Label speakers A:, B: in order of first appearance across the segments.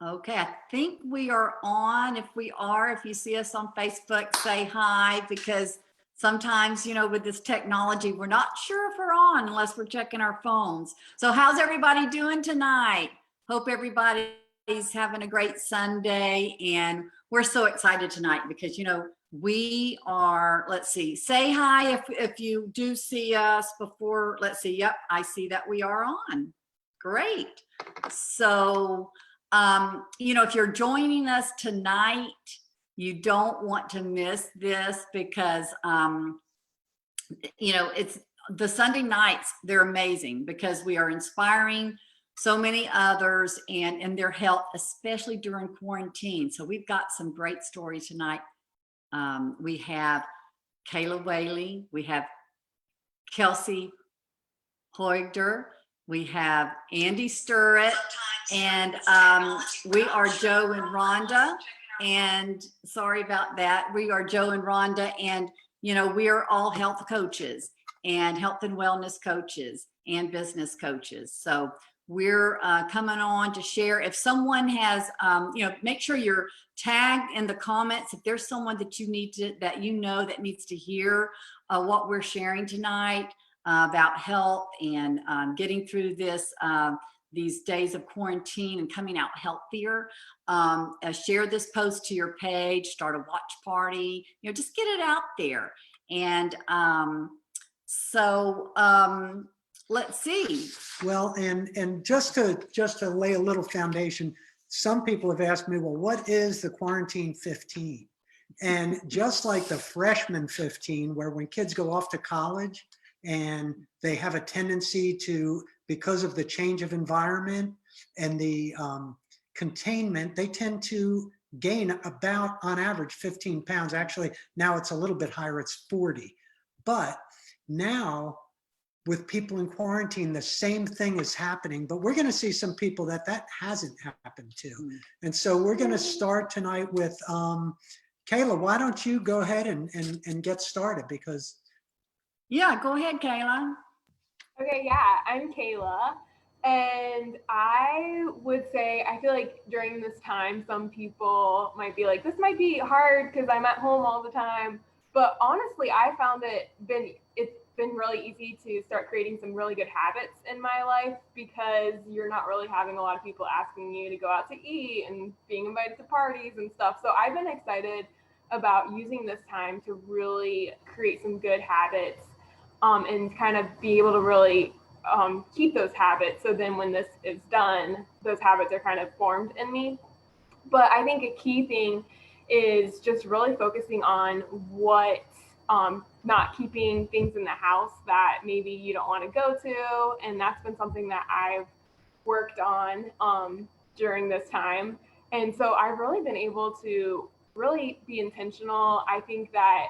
A: Okay, I think we are on. If we are, if you see us on Facebook, say hi, because sometimes, with this technology, we're not sure if we're on unless we're checking our phones. So how's everybody doing tonight? Hope everybody's having a great Sunday. And we're so excited tonight because, we are, let's see, say hi if you do see us before. Let's see. Yep, I see that we are on. Great. So, if you're joining us tonight, you don't want to miss this because, it's the Sunday nights, they're amazing because we are inspiring so many others and in their health, especially during quarantine. So we've got some great stories tonight. We have Kayla Whaley, we have Kelsey Hoigder, we have Andy Sturrett, and we are Joe and Rhonda. And sorry about that. We are Joe and Rhonda, and we are all health coaches and health and wellness coaches and business coaches. So we're coming on to share. If someone has, make sure you're tagged in the comments. If there's someone that you need to, that that needs to hear what we're sharing tonight about health and getting through these days of quarantine and coming out healthier, share this post to your page, start a watch party, just get it out there. And let's see.
B: Well, and just to lay a little foundation, some people have asked me, well, what is the quarantine 15? And just like the freshman 15, where when kids go off to college and they have a tendency to, because of the change of environment and the containment, they tend to gain about, on average, 15 pounds. Actually, now it's a little bit higher, it's 40. But now, with people in quarantine, the same thing is happening, but we're going to see some people that hasn't happened to. And so we're going to start tonight with Kayla. Why don't you go ahead and get started? Because
A: yeah, go ahead, Kayla.
C: Okay, yeah, I'm Kayla, and I would say I feel like during this time, some people might be like, this might be hard because I'm at home all the time. But honestly, I found it's been really easy to start creating some really good habits in my life because you're not really having a lot of people asking you to go out to eat and being invited to parties and stuff. So I've been excited about using this time to really create some good habits and kind of be able to really keep those habits. So then when this is done, those habits are kind of formed in me. But I think a key thing is just really focusing on what not keeping things in the house that maybe you don't want to go to. And that's been something that I've worked on during this time. And so I've really been able to really be intentional. I think that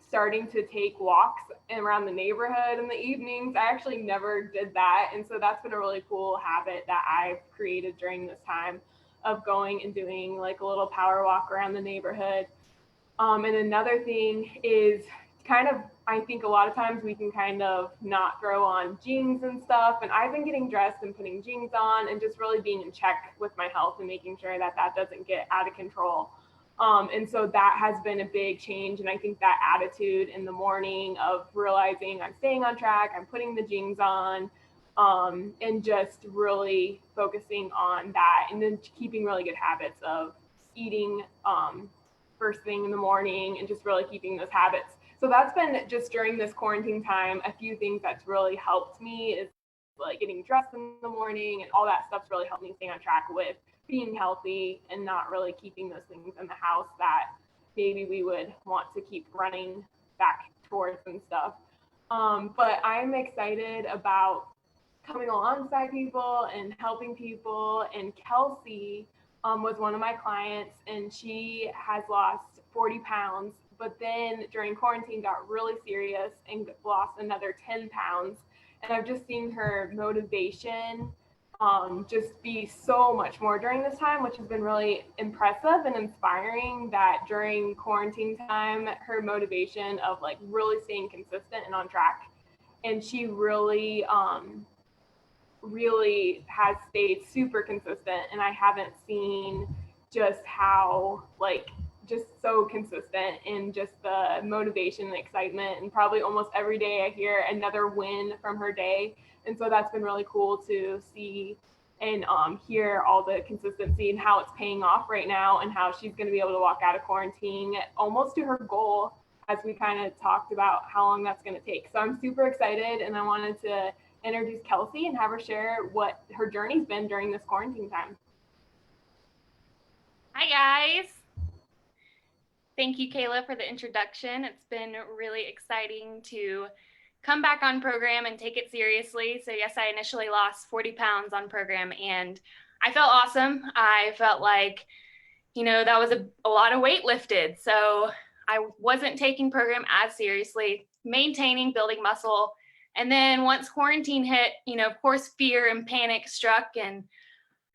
C: starting to take walks around the neighborhood in the evenings, I actually never did that. And so that's been a really cool habit that I've created during this time of going and doing like a little power walk around the neighborhood. And another thing is kind of, I think a lot of times we can kind of not throw on jeans and stuff. And I've been getting dressed and putting jeans on and just really being in check with my health and making sure that that doesn't get out of control. And so that has been a big change. And I think that attitude in the morning of realizing I'm staying on track, I'm putting the jeans on, and just really focusing on that, and then keeping really good habits of eating first thing in the morning and just really keeping those habits. So that's been just during this quarantine time, a few things that's really helped me is like getting dressed in the morning, and all that stuff's really helped me stay on track with being healthy and not really keeping those things in the house that maybe we would want to keep running back towards and stuff. But I'm excited about coming alongside people and helping people. And Kelsey was one of my clients, and she has lost 40 pounds, but then during quarantine got really serious and lost another 10 pounds. And I've just seen her motivation just be so much more during this time, which has been really impressive and inspiring, that during quarantine time, her motivation of like really staying consistent and on track. And she really really has stayed super consistent, and I haven't seen just how just so consistent in just the motivation and excitement, and probably almost every day I hear another win from her day. And so that's been really cool to see and hear all the consistency and how it's paying off right now, and how she's going to be able to walk out of quarantine almost to her goal, as we kind of talked about how long that's going to take. So I'm super excited, and I wanted to introduce Kelsey and have her share what her journey's been during this quarantine time.
D: Hi guys. Thank you, Kayla, for the introduction. It's been really exciting to come back on program and take it seriously. So yes, I initially lost 40 pounds on program, and I felt awesome. I felt like, that was a lot of weight lifted. So I wasn't taking program as seriously, maintaining, building muscle. And then once quarantine hit, of course, fear and panic struck, and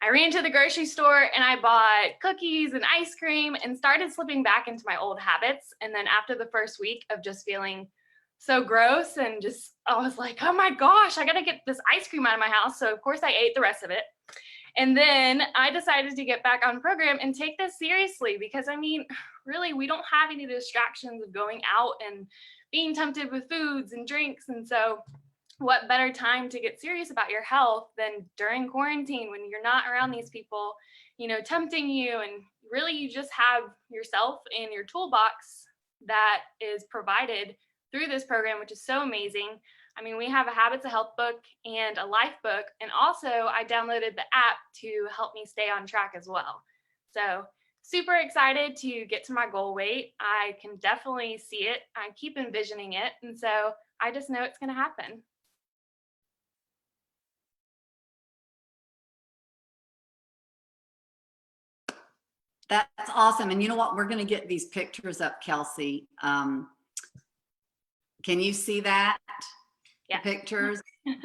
D: I ran to the grocery store and I bought cookies and ice cream and started slipping back into my old habits. And then after the first week of just feeling so gross and I was like, oh my gosh, I got to get this ice cream out of my house. So of course I ate the rest of it. And then I decided to get back on program and take this seriously, because really, we don't have any distractions of going out and being tempted with foods and drinks. And so what better time to get serious about your health than during quarantine, when you're not around these people, tempting you, and really you just have yourself and your toolbox that is provided through this program, which is so amazing. We have a Habits of Health book and a life book, and also I downloaded the app to help me stay on track as well. So super excited to get to my goal weight. I can definitely see it. I keep envisioning it. And so I just know it's going to happen.
A: That's awesome. And you know what? We're going to get these pictures up, Kelsey. Can you see that?
D: Yeah.
A: The pictures?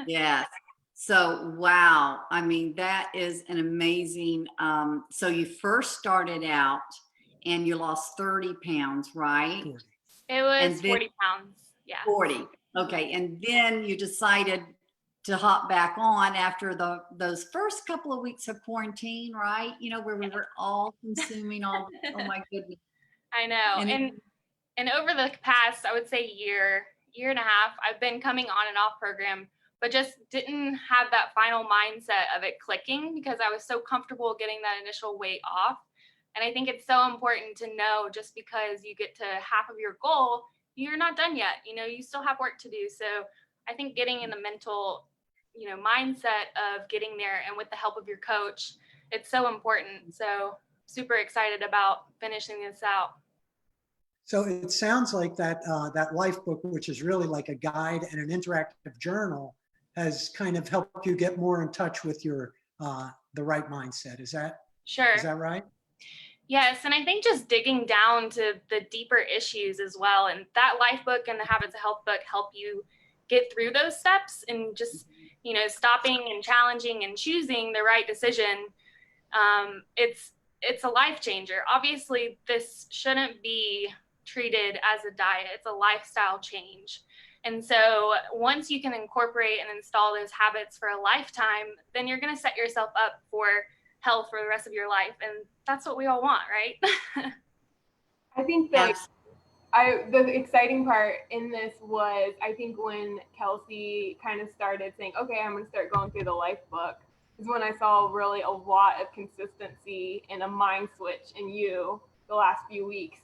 A: Yes. So, wow. That is an amazing. So you first started out and you lost 30 pounds, right?
D: It was 40 pounds. Yeah.
A: 40. Okay. And then you decided to hop back on after those first couple of weeks of quarantine, right? Where we were all consuming all, oh my goodness.
D: I know. And over the past, I would say year and a half, I've been coming on and off program, but just didn't have that final mindset of it clicking, because I was so comfortable getting that initial weight off. And I think it's so important to know, just because you get to half of your goal, you're not done yet. You still have work to do. So I think getting in the mental mindset of getting there, and with the help of your coach, it's so important. So super excited about finishing this out.
B: So it sounds like that life book, which is really like a guide and an interactive journal, has kind of helped you get more in touch with your the right mindset. Is that
D: Sure?
B: Is that right?
D: Yes, and I think just digging down to the deeper issues as well, and that life book and the Habits of Health book help you get through those steps, and just stopping and challenging and choosing the right decision. It's a life changer. Obviously, this shouldn't be treated as a diet. It's a lifestyle change. And so once you can incorporate and install those habits for a lifetime, then you're going to set yourself up for health for the rest of your life. And that's what we all want, right?
C: I think that the exciting part in this was, I think when Kelsey kind of started saying, okay, I'm going to start going through the life book, is when I saw really a lot of consistency and a mind switch in you the last few weeks.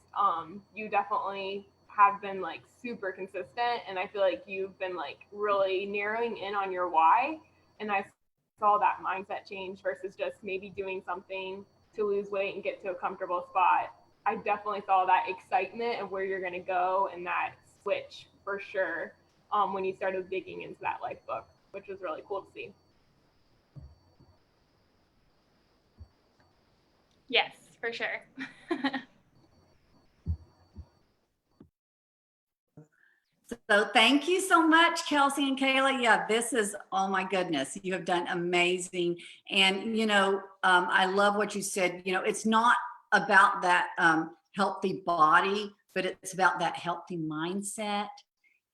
C: You definitely have been super consistent, and I feel like you've been really narrowing in on your why. And I saw that mindset change versus just maybe doing something to lose weight and get to a comfortable spot. I definitely saw that excitement of where you're going to go, and that switch for sure when you started digging into that life book, which was really cool to see.
D: Yes, for sure.
A: So thank you so much, Kelsey and Kayla. Yeah, this is, oh my goodness, you have done amazing. And, I love what you said. It's not about that healthy body, but it's about that healthy mindset,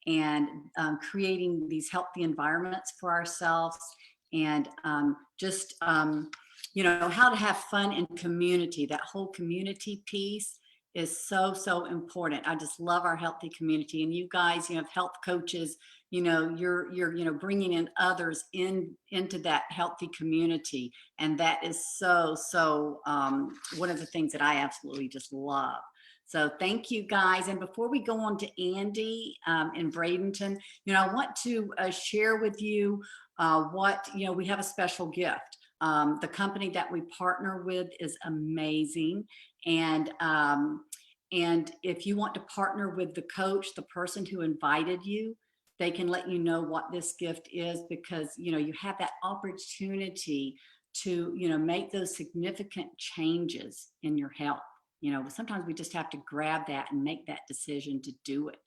A: and creating these healthy environments for ourselves. and just you know, how to have fun in community. That whole community piece is so, so important. I just love our healthy community, and you guys, you know, health coaches, you know, you're you know, bringing in others into that healthy community, and that is so, so one of the things that I absolutely just love. So thank you guys. And before we go on to Andy in Bradenton, you know, I want to share with you what, you know, we have a special gift. The company that we partner with is amazing. And if you want to partner with the coach, the person who invited you, they can let you know what this gift is, because, you know, you have that opportunity to, you know, make those significant changes in your health. You know, sometimes we just have to grab that and make that decision to do it.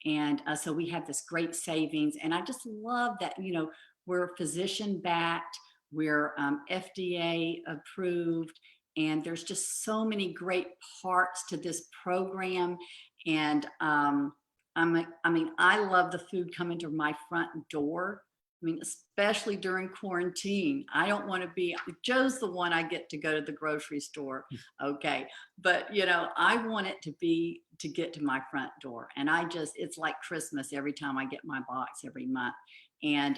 A: And so we have this great savings. And I just love that, you know, we're physician backed, we're FDA approved, and there's just so many great parts to this program. And I mean, I love the food coming to my front door. I mean, especially during quarantine. I don't want to be, Joe's the one I get to go to the grocery store. Okay. But, you know, I want it to get to my front door. And it's like Christmas every time I get my box every month. And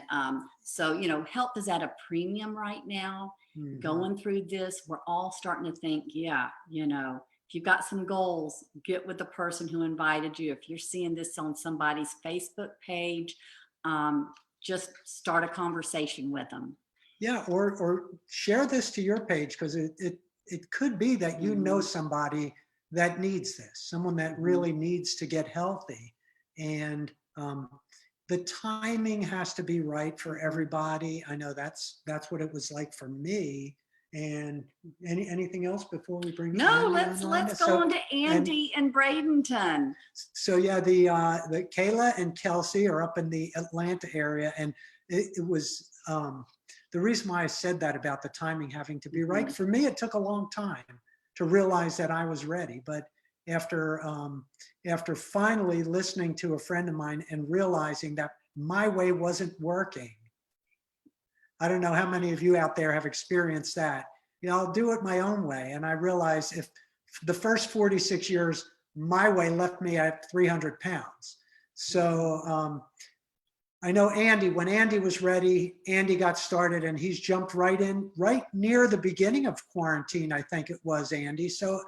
A: so, you know, health is at a premium right now.
B: Mhm.
A: Going through this, we're all starting to think, yeah, you know, if you've got some goals, get with the person who invited you. If you're seeing this on somebody's Facebook page, just start a conversation with them.
B: Yeah, or share this to your page, because it could be that you know somebody that needs this, someone that really needs to get healthy. And the timing has to be right for everybody. I know that's what it was like for me. And anything else before we bring
A: No,
B: Andy on,
A: let's go on to Andy and Bradenton.
B: So yeah, the Kayla and Kelsey are up in the Atlanta area, and it was the reason why I said that about the timing having to be right. For me, it took a long time to realize that I was ready, but after finally listening to a friend of mine and realizing that my way wasn't working. I don't know how many of you out there have experienced that. You know, I'll do it my own way. And I realized if the first 46 years, my way left me at 300 pounds. So I know Andy, when Andy was ready, Andy got started, and he's jumped right in, right near the beginning of quarantine, I think it was, Andy. So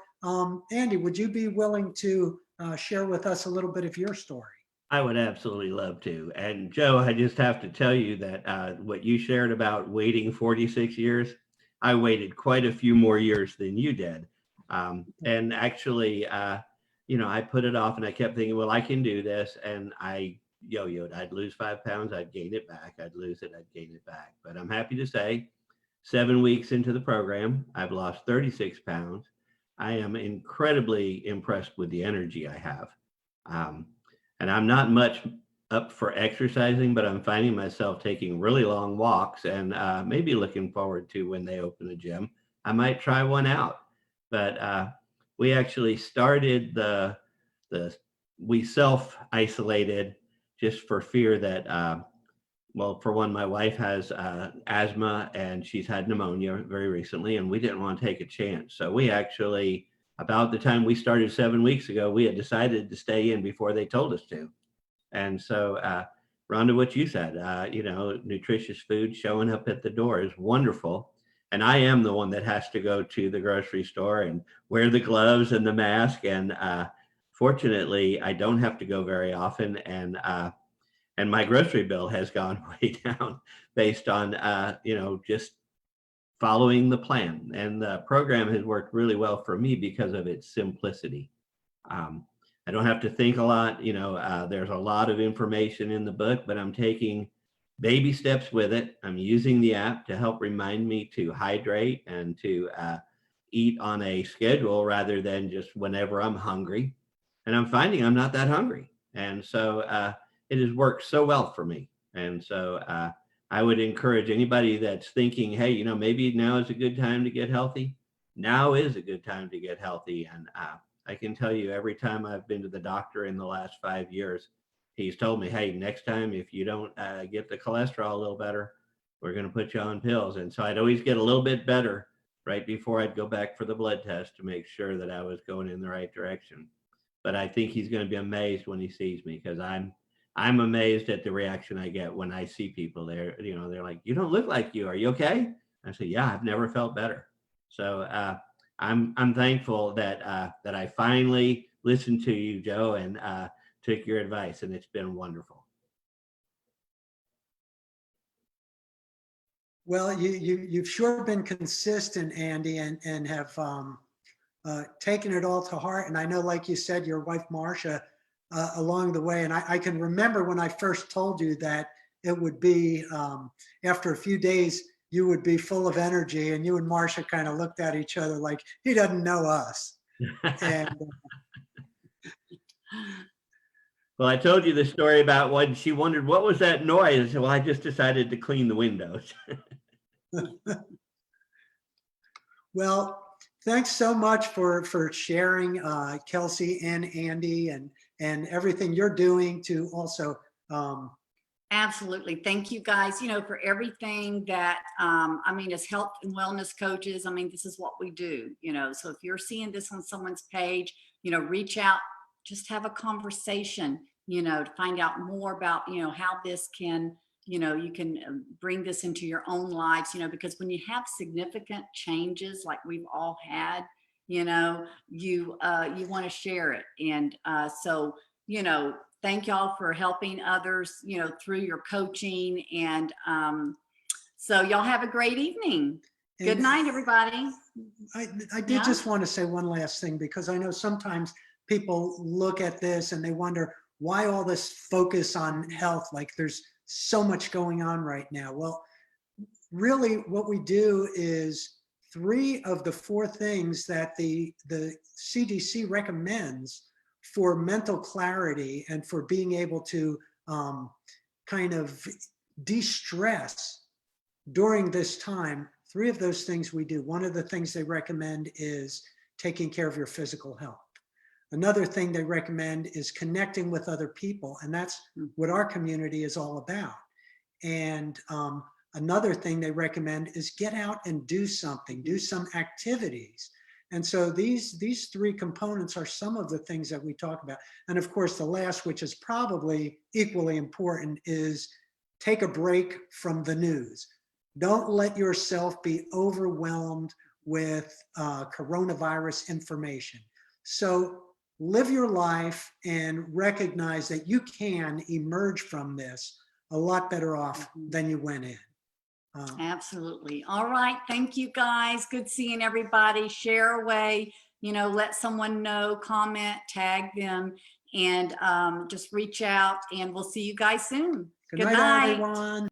B: Andy, would you be willing to share with us a little bit of your story?
E: I would absolutely love to. And Joe, I just have to tell you that what you shared about waiting 46 years, I waited quite a few more years than you did. And actually, you know, I put it off, and I kept thinking, well, I can do this. And I yo-yoed. I'd lose 5 pounds, I'd gain it back. I'd lose it, I'd gain it back. But I'm happy to say 7 weeks into the program, I've lost 36 pounds. I am incredibly impressed with the energy I have. And I'm not much up for exercising, but I'm finding myself taking really long walks, and maybe looking forward to when they open the gym. I might try one out. But we actually started we self-isolated just for fear that, well, for one, my wife has asthma, and she's had pneumonia very recently, and we didn't want to take a chance. So we actually, about the time we started 7 weeks ago, we had decided to stay in before they told us to. And so, Rhonda, what you said, you know, nutritious food showing up at the door is wonderful. And I am the one that has to go to the grocery store and wear the gloves and the mask. And fortunately, I don't have to go very often. And my grocery bill has gone way down based on, you know, just following the plan. And the program has worked really well for me because of its simplicity. I don't have to think a lot. You know, there's a lot of information in the book, but I'm taking baby steps with it. I'm using the app to help remind me to hydrate and to eat on a schedule rather than just whenever I'm hungry. And I'm finding I'm not that hungry. And so it has worked so well for me. And so I would encourage anybody that's thinking, hey, you know, maybe now is a good time to get healthy. Now is a good time to get healthy. And I can tell you, every time I've been to the doctor in the last 5 years, he's told me, hey, next time, if you don't get the cholesterol a little better, we're going to put you on pills. And so I'd always get a little bit better right before I'd go back for the blood test to make sure that I was going in the right direction. But I think he's going to be amazed when he sees me, because I'm amazed at the reaction I get when I see people there. They're like, "You don't look like you. Are you okay?" I say, "Yeah, I've never felt better." So I'm thankful that I finally listened to you, Joe, and took your advice, and it's been wonderful.
B: Well, you've sure been consistent, Andy, and have taken it all to heart. And I know, like you said, your wife, Marcia, along the way. And I can remember when I first told you that it would be, after a few days, you would be full of energy, and you and Marcia kind of looked at each other like, he doesn't know us. And
E: Well, I told you the story about when she wondered, what was that noise? I said, well, I just decided to clean the windows.
B: well, thanks so much for sharing, Kelsey and Andy, and everything you're doing to also.
A: Absolutely. Thank you guys, for everything that, as health and wellness coaches, this is what we do, so if you're seeing this on someone's page, reach out, just have a conversation, to find out more about, how this can, you can bring this into your own lives, because when you have significant changes like we've all had, you want to share it. And so, thank y'all for helping others, through your coaching. And so y'all have a great evening. Good night, everybody.
B: I did just want to say one last thing, because I know sometimes people look at this and they wonder why all this focus on health, like there's so much going on right now. Well, really what we do is 3 of the 4 things that the CDC recommends for mental clarity and for being able to kind of de-stress during this time. 3 of those things we do. One of the things they recommend is taking care of your physical health. Another thing they recommend is connecting with other people, and that's what our community is all about. And another thing they recommend is get out and do something, do some activities. And so these 3 components are some of the things that we talk about. And of course, the last, which is probably equally important, is take a break from the news. Don't let yourself be overwhelmed with coronavirus information. So live your life and recognize that you can emerge from this a lot better off than you went in.
A: Absolutely. All right. Thank you, guys. Good seeing everybody. Share away, let someone know, comment, tag them, and just reach out, and we'll see you guys soon.
B: Good night, everyone.